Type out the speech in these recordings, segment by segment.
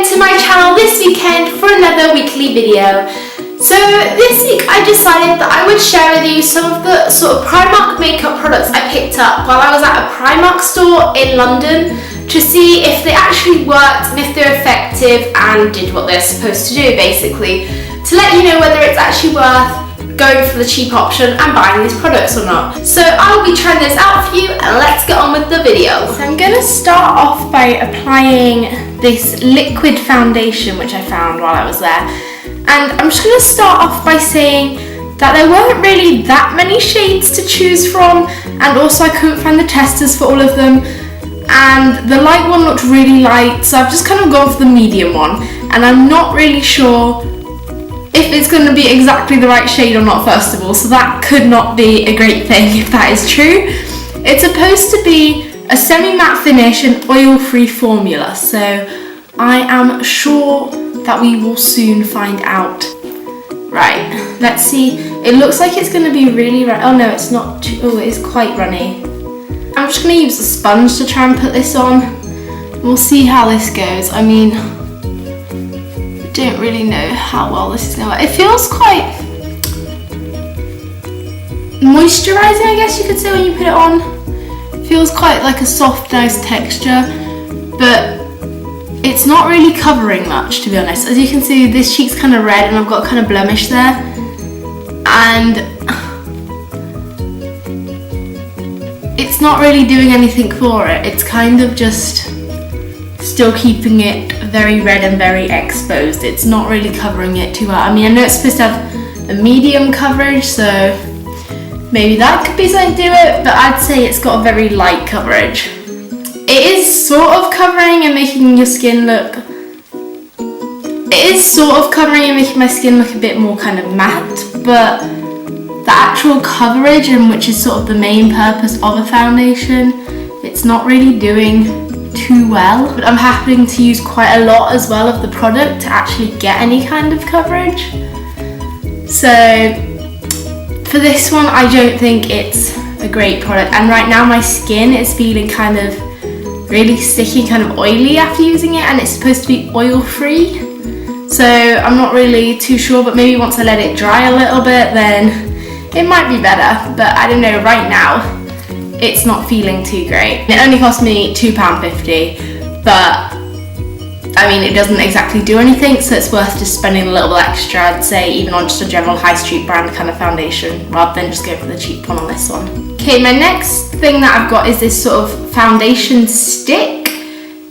again to my channel this weekend for another weekly video. So this week I decided that I would share with you some of the sort of Primark makeup products I picked up while I was at a Primark store in London to see if they actually worked and if they're effective and did what they're supposed to do, basically, to let you know whether it's actually worth going for the cheap option and buying these products or not. So I'll be trying this out for you and let's get on with the video. So I'm going to start off by applying this liquid foundation which I found while I was there. And I'm just going to start off by saying that there weren't really that many shades to choose from, and also I couldn't find the testers for all of them, and the light one looked really light, so I've just kind of gone for the medium one, and I'm not really sure if it's going to be exactly the right shade or not, first of all, so that could not be a great thing if that is true. It's supposed to be a semi-matte finish and oil-free formula, so I am sure that we will soon find out. Right, let's see. It looks like it's going to be really runny. Oh no, it's not too, oh, it is quite runny. I'm just going to use a sponge to try and put this on. We'll see how this goes. I mean, don't really know how well this is going to work. It feels quite moisturising, I guess you could say, when you put it on. It feels quite like a soft, nice texture, but it's not really covering much, to be honest. As you can see, this cheek's kind of red and I've got kind of blemish there. And it's not really doing anything for it. It's kind of just still keeping it very red and very exposed. It's not really covering it too well. I mean, I know it's supposed to have a medium coverage, so maybe that could be something to do it, but I'd say it's got a very light coverage. It is sort of covering and making your skin look, making my skin look a bit more kind of matte, but the actual coverage, and which is sort of the main purpose of a foundation, it's not really doing too well. But I'm happening to use quite a lot as well of the product to actually get any kind of coverage. So for this one, I don't think it's a great product. And right now my skin is feeling kind of really sticky, kind of oily after using it, and it's supposed to be oil-free. So I'm not really too sure, but maybe once I let it dry a little bit, then it might be better. But I don't know, right now, it's not feeling too great. It only cost me £2.50, but I mean, it doesn't exactly do anything, so it's worth just spending a little bit extra, I'd say, even on just a general high street brand kind of foundation, rather than just go for the cheap one on this one. Okay, my next thing that I've got is this sort of foundation stick.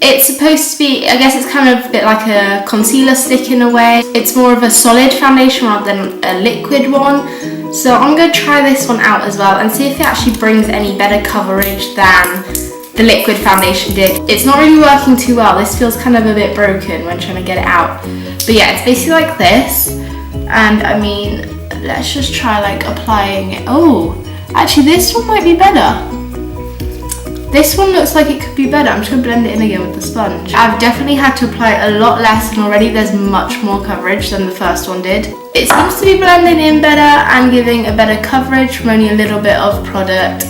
It's supposed to be, I guess it's kind of a bit like a concealer stick in a way. It's more of a solid foundation rather than a liquid one. So I'm going to try this one out as well and see if it actually brings any better coverage than the liquid foundation did. It's not really working too well. This feels kind of a bit broken when trying to get it out. But yeah, it's basically like this. And I mean, let's just try like applying it. Oh, actually this one might be better. This one looks like it could be better. I'm just going to blend it in again with the sponge. I've definitely had to apply a lot less, and already there's much more coverage than the first one did. It seems to be blending in better and giving a better coverage from only a little bit of product.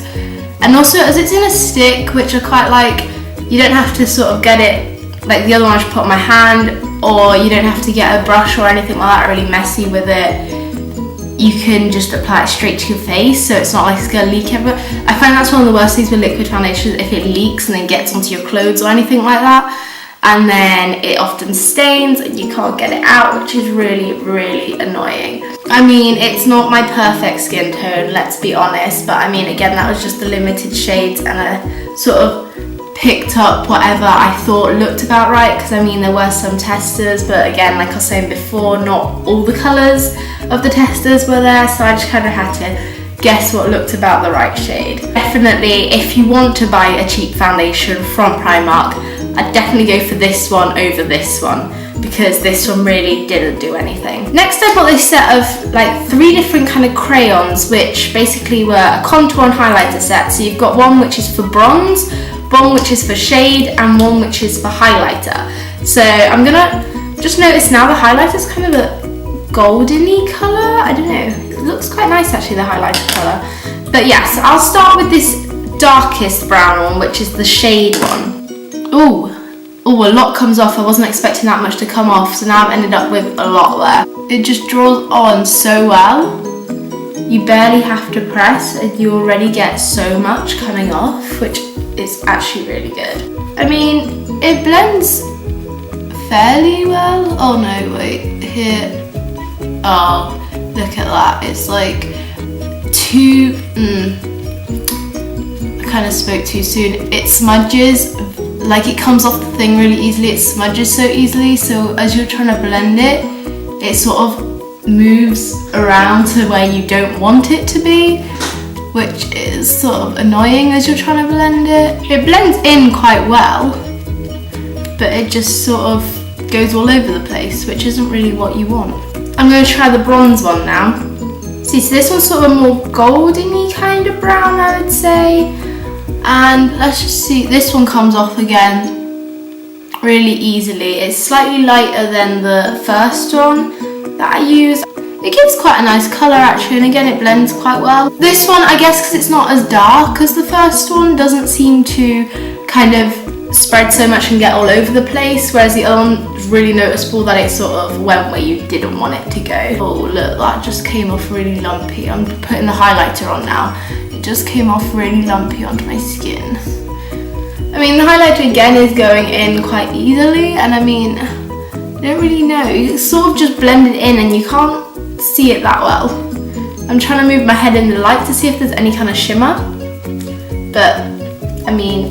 And also, as it's in a stick, which I quite like, you don't have to sort of get it like the other one I just put on my hand, or you don't have to get a brush or anything like that really messy with it. You can just apply it straight to your face, so it's not like it's going to leak everywhere. I find that's one of the worst things with liquid foundation, if it leaks and then gets onto your clothes or anything like that, and then it often stains and you can't get it out, which is really, really annoying. I mean, it's not my perfect skin tone, let's be honest, but I mean, again, that was just the limited shades, and I sort of picked up whatever I thought looked about right, because I mean, there were some testers, but again, like I was saying before, not all the colours of the testers were there, so I just kind of had to guess what looked about the right shade. Definitely, if you want to buy a cheap foundation from Primark, I'd definitely go for this one over this one, because this one really didn't do anything. Next I bought this set of like 3 different kind of crayons, which basically were a contour and highlighter set. So you've got one which is for bronze, one which is for shade, and one which is for highlighter. So I'm gonna just notice now the highlighter's kind of a goldeny colour. I don't know, it looks quite nice actually, the highlighter colour. But yeah, so I'll start with this darkest brown one, which is the shade one. Ooh, oh, a lot comes off. I wasn't expecting that much to come off, so now I've ended up with a lot there. It just draws on so well. You barely have to press and you already get so much coming off, which is actually really good. I mean, it blends fairly well. Oh no, wait, here. Oh, look at that. It's like too, I kind of spoke too soon. It smudges, like it comes off the thing really easily. It smudges so easily, so as you're trying to blend it, it sort of moves around to where you don't want it to be, which is sort of annoying as you're trying to blend it. It blends in quite well, but it just sort of goes all over the place, which isn't really what you want. I'm going to try the bronze one now. See, so this one's sort of a more golden-y kind of brown, I would say. And let's just see, this one comes off again really easily. It's slightly lighter than the first one that I used. It gives quite a nice colour actually, and again it blends quite well. This one, I guess because it's not as dark as the first one, doesn't seem to kind of spread so much and get all over the place, whereas the other one is really noticeable that it sort of went where you didn't want it to go. Oh look, that just came off really lumpy. I'm putting the highlighter on now. It just came off really lumpy onto my skin. I mean, the highlighter again is going in quite easily, and I mean, I don't really know. It's sort of just blended in and you can't see it that well. I'm trying to move my head in the light to see if there's any kind of shimmer, but I mean,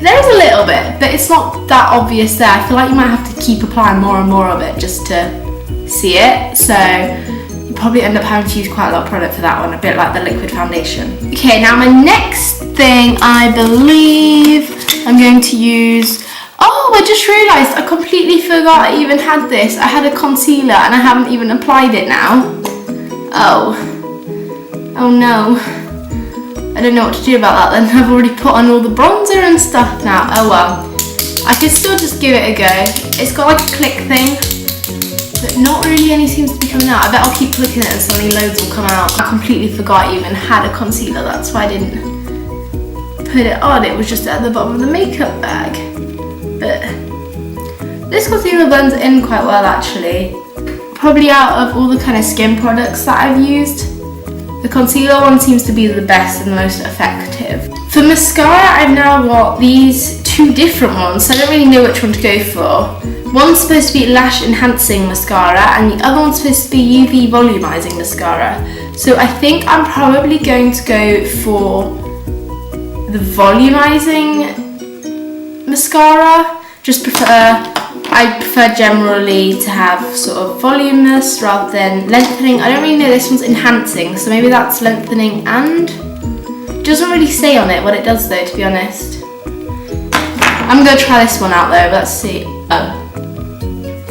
there's a little bit, but it's not that obvious there. I feel like you might have to keep applying more and more of it just to see it, so you probably end up having to use quite a lot of product for that one, a bit like the liquid foundation. Okay, now my next thing, I believe I'm going to use, oh, I just realised I completely forgot I even had this. I had a concealer and I haven't even applied it now. Oh no. I don't know what to do about that then. I've already put on all the bronzer and stuff now. Oh well. I could still just give it a go. It's got like a click thing, but not really any seems to be coming out. I bet I'll keep clicking it and suddenly loads will come out. I completely forgot I even had a concealer. That's why I didn't put it on. It was just at the bottom of the makeup bag. But this concealer blends in quite well actually. Probably out of all the kind of skin products that I've used, the concealer one seems to be the best and the most effective. For mascara, I've now got these two different ones, so I don't really know which one to go for. One's supposed to be lash enhancing mascara and the other one's supposed to be UV volumizing mascara. So I think I'm probably going to go for the volumizing mascara. I prefer generally to have sort of voluminous rather than lengthening. I don't really know, this one's enhancing, so maybe that's lengthening and it doesn't really say on it what it does though, to be honest. I'm going to try this one out though, let's see. Oh,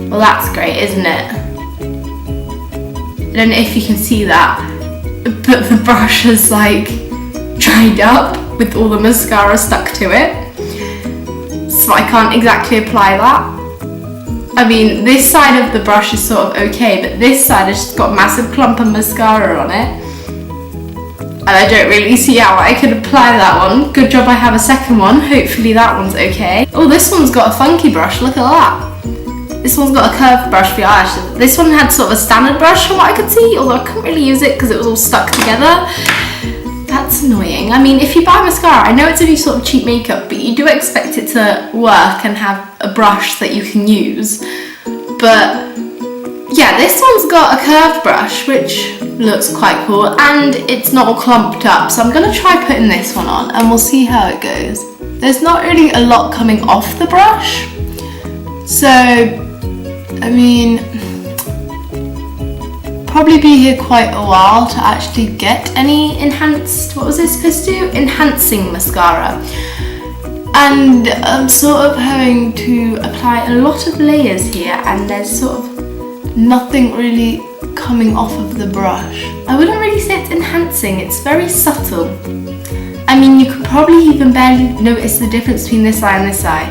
well that's great, isn't it? I don't know if you can see that, but the brush has like dried up with all the mascara stuck to it, so I can't exactly apply that. I mean, this side of the brush is sort of okay, but this side has just got a massive clump of mascara on it. And I don't really see how I could apply that one. Good job I have a second one. Hopefully that one's okay. Oh, this one's got a funky brush. Look at that. This one's got a curved brush for your eyelashes. This one had sort of a standard brush from what I could see, although I couldn't really use it because it was all stuck together. That's annoying. I mean, if you buy mascara, I know it's only sort of cheap makeup, but you do expect it to work and have a brush that you can use. But yeah, this one's got a curved brush, which looks quite cool, and it's not all clumped up. So I'm gonna try putting this one on and we'll see how it goes. There's not really a lot coming off the brush. So, I mean, probably be here quite a while to actually get any enhanced, what was it supposed to do? Enhancing mascara. And I'm sort of having to apply a lot of layers here and there's sort of nothing really coming off of the brush. I wouldn't really say it's enhancing, it's very subtle. I mean, you could probably even barely notice the difference between this eye and this eye,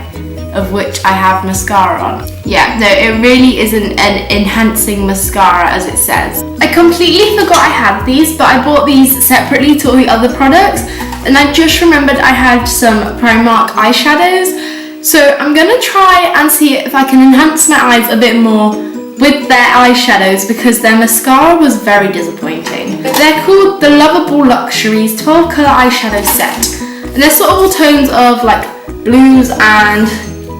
of which I have mascara on. Yeah, no, it really isn't an enhancing mascara as it says. I completely forgot I had these, but I bought these separately to all the other products, and I just remembered I had some Primark eyeshadows, So I'm gonna try and see if I can enhance my eyes a bit more with their eyeshadows, because their mascara was very disappointing. They're called the Lovable Luxuries 12 colour eyeshadow set, and they're sort of all tones of like blues and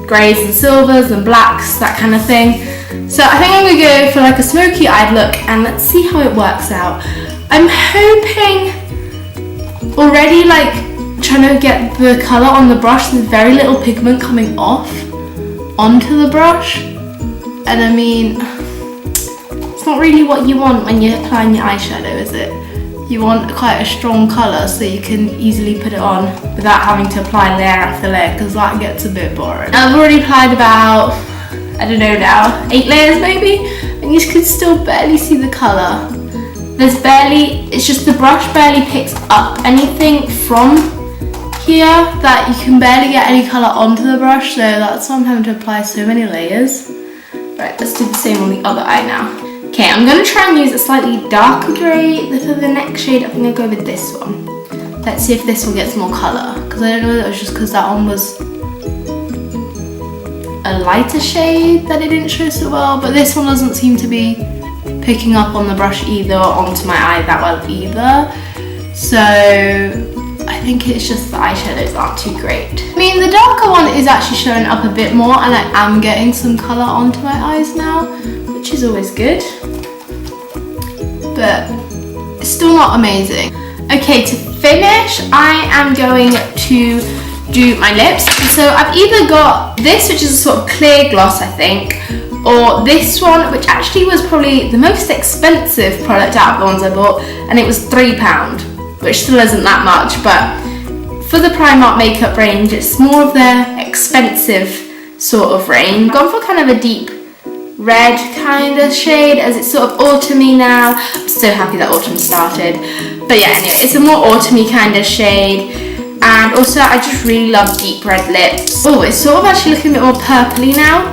greys and silvers and blacks, that kind of thing. So I think I'm gonna go for like a smoky eyed look, and let's see how it works out. I'm hoping already, like trying to get the colour on the brush, there's very little pigment coming off onto the brush. And I mean, it's not really what you want when you're applying your eyeshadow, is it? You want quite a strong colour so you can easily put it on without having to apply layer after layer, because that gets a bit boring. I've already applied about, I don't know now, 8 layers maybe, and you can still barely see the colour. There's barely, it's just the brush barely picks up anything from here, that you can barely get any colour onto the brush, so that's why I'm having to apply so many layers. Right, let's do the same on the other eye now. Okay, I'm going to try and use a slightly darker grey for the next shade. I think I'll go with this one. Let's see if this one gets more colour, because I don't know if it was just because that one was a lighter shade that it didn't show so well, but this one doesn't seem to be picking up on the brush either, or onto my eye that well either. So I think it's just the eyeshadows aren't too great. I mean, the darker one is actually showing up a bit more, and I am getting some colour onto my eyes now, which is always good, but it's still not amazing. Okay, to finish, I am going to do my lips. So I've either got this, which is a sort of clear gloss, I think, or this one, which actually was probably the most expensive product out of the ones I bought, and it was £3, which still isn't that much, but for the Primark makeup range, it's more of their expensive sort of range. I've gone for kind of a deep red kind of shade, as it's sort of autumny now. I'm so happy that autumn started. But yeah, anyway, it's a more autumny kind of shade. And also, I just really love deep red lips. Oh, it's sort of actually looking a bit more purpley now.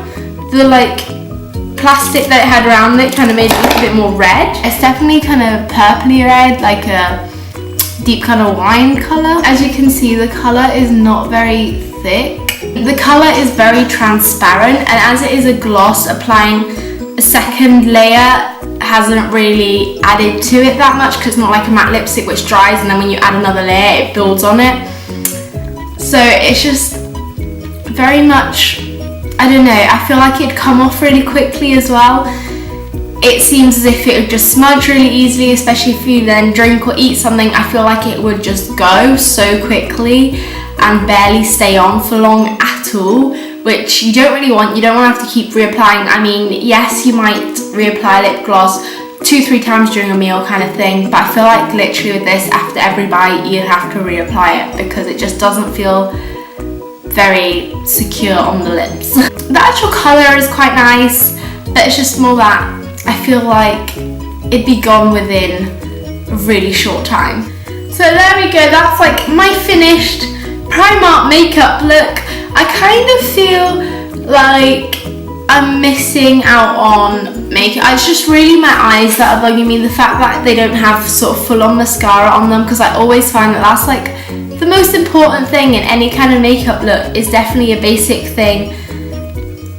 The like plastic that it had around it kind of made it look a bit more red. It's definitely kind of purpley red, like a deep kind of wine colour. As you can see, the colour is not very thick. The colour is very transparent, and as it is a gloss, applying a second layer hasn't really added to it that much, because it's not like a matte lipstick which dries and then when you add another layer it builds on it. So it's just very much, I don't know, I feel like it'd come off really quickly as well. It seems as if it would just smudge really easily, especially if you then drink or eat something. I feel like it would just go so quickly and barely stay on for long at all, which you don't really want. You don't want to have to keep reapplying. I mean, yes, you might reapply lip gloss 2-3 times during a meal kind of thing, but I feel like literally with this, after every bite you have to reapply it, because it just doesn't feel very secure on the lips. The actual colour is quite nice, but it's just more that I feel like it'd be gone within a really short time. So there we go, that's like my finished Primark makeup look. I kind of feel like I'm missing out on makeup. It's just really my eyes that are bugging me, the fact that they don't have sort of full on mascara on them, because I always find that that's like the most important thing in any kind of makeup look, is definitely a basic thing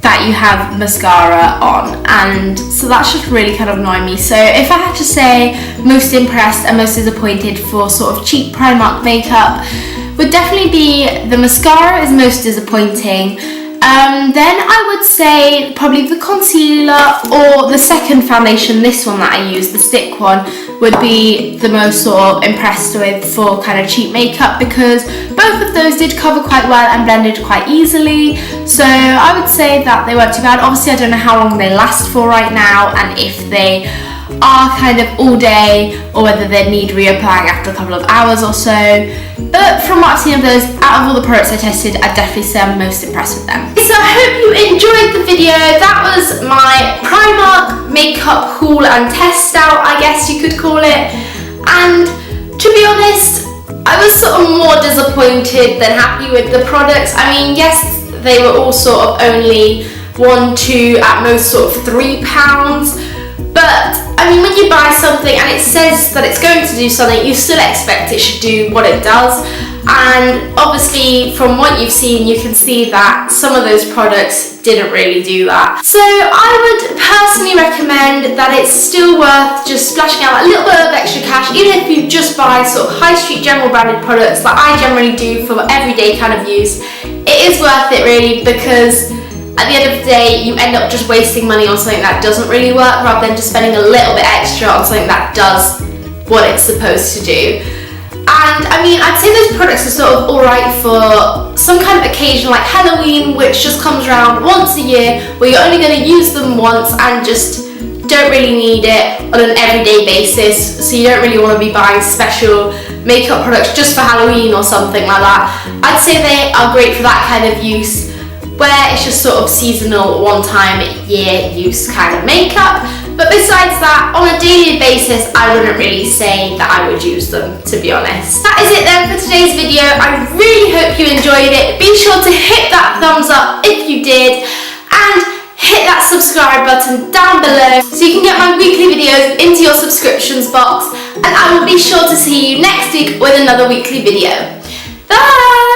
that you have mascara on, and so that's just really kind of annoying me. So if I had to say most impressed and most disappointed for sort of cheap Primark makeup, would definitely be the mascara is most disappointing. Then I would say probably the concealer or the second foundation, this one that I use, the stick one, would be the most sort of impressed with for kind of cheap makeup, because both of those did cover quite well and blended quite easily. So I would say that they weren't too bad. Obviously I don't know how long they last for right now, and if they are kind of all day or whether they need reapplying after a couple of hours or so. But from what I've seen of those, out of all the products I tested, I'd definitely say I'm most impressed with them. So I hope you enjoyed the video. That was my Primark makeup haul and test out, I guess you could call it. And to be honest, I was sort of more disappointed than happy with the products. I mean, yes, they were all sort of only £1, £2, at most sort of £3. But I mean, when you buy something and it says that it's going to do something, you still expect it should do what it does. And obviously from what you've seen, you can see that some of those products didn't really do that. So I would personally recommend that it's still worth just splashing out a little bit of extra cash, even if you just buy sort of high street general branded products like I generally do for everyday kind of use. It is worth it really, because at the end of the day you end up just wasting money on something that doesn't really work, rather than just spending a little bit extra on something that does what it's supposed to do. And I mean, I'd say those products are sort of alright for some kind of occasion like Halloween, which just comes around once a year, where you're only going to use them once and just don't really need it on an everyday basis, so you don't really want to be buying special makeup products just for Halloween or something like that. I'd say they are great for that kind of use, where it's just sort of seasonal, one time a year use kind of makeup. But besides that, on a daily basis, I wouldn't really say that I would use them, to be honest. That is it then for today's video. I really hope you enjoyed it. Be sure to hit that thumbs up if you did, and hit that subscribe button down below so you can get my weekly videos into your subscriptions box. And I will be sure to see you next week with another weekly video. Bye!